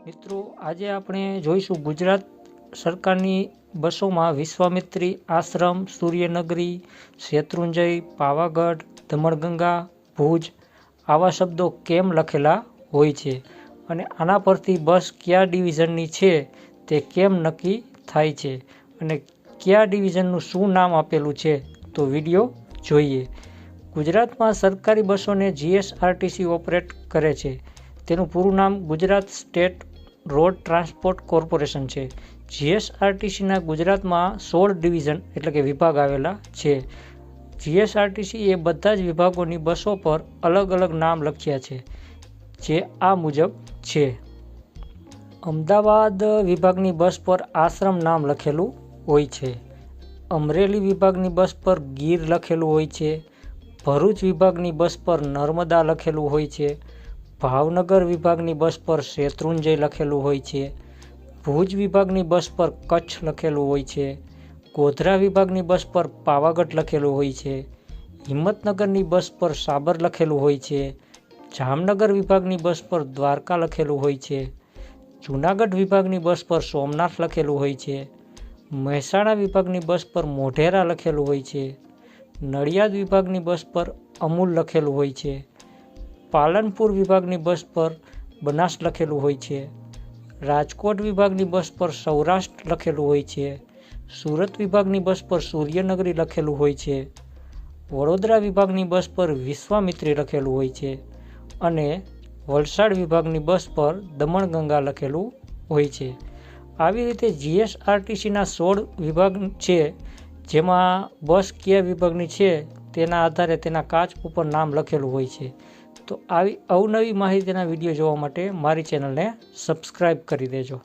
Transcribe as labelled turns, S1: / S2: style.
S1: મિત્રો આજે આપણે જોઈશું ગુજરાત સરકારની બસોમાં વિશ્વામિત્રી આશ્રમ, સૂર્યનગરી, શેત્રુંજય, પાવાગઢ, દમણગંગા, ભુજ આવા શબ્દો કેમ લખેલા હોય છે અને આના પરથી બસ કયા ડિવિઝનની છે તે કેમ નક્કી થાય છે અને કયા ડિવિઝનનું શું નામ આપેલું છે તો વિડીયો જોઈએ। ગુજરાતમાં સરકારી બસોને જીએસઆરટીસી ઓપરેટ કરે છે। તેનું પૂરું નામ Gujarat state road transport corporation છે। જીએસઆરટીસીના ગુજરાતમાં 16 ડિવિઝન એટલે કે વિભાગ આવેલા છે। જીએસઆરટીસી એ બધા જ વિભાગોની બસો પર અલગ અલગ નામ લખ્યા છે, જે આ મુજબ છે। અમદાવાદ વિભાગની બસ પર આશ્રમ નામ લખેલું હોય છે। અમરેલી વિભાગની બસ પર ગીર લખેલું હોય છે। ભરૂચ વિભાગની બસ પર નર્મદા લખેલું હોય છે। ભાવનગર વિભાગની બસ પર શેત્રુંજય લખેલું હોય છે। ભુજ વિભાગની બસ પર કચ્છ લખેલું હોય છે। ગોધરા વિભાગની બસ પર પાવાગઢ લખેલું હોય છે। હિંમતનગરની બસ પર સાબર લખેલું હોય છે। જામનગર વિભાગની બસ પર દ્વારકા લખેલું હોય છે। જૂનાગઢ વિભાગની બસ પર સોમનાથ લખેલું હોય છે। મહેસાણા વિભાગની બસ પર મોઢેરા લખેલું હોય છે। નડિયાદ વિભાગની બસ પર અમૂલ લખેલું હોય છે। પાલનપુર વિભાગની બસ પર બનાસ લખેલું હોય છે। રાજકોટ વિભાગની બસ પર સૌરાષ્ટ્ર લખેલું હોય છે। સુરત વિભાગની બસ પર સૂર્યનગરી લખેલું હોય છે। વડોદરા વિભાગની બસ પર વિશ્વામિત્રી લખેલું હોય છે અને વલસાડ વિભાગની બસ પર દમણગંગા લખેલું હોય છે। આવી રીતે જીએસઆરટીસીના 16 વિભાગ છે, જેમાં બસ કયા વિભાગની છે તેના આધારે તેના કાચ ઉપર નામ લખેલું હોય છે। તો આવી અવનવી માહિતીના વિડીયો જોવા માટે મારી ચેનલને સબસ્ક્રાઈબ કરી દેજો।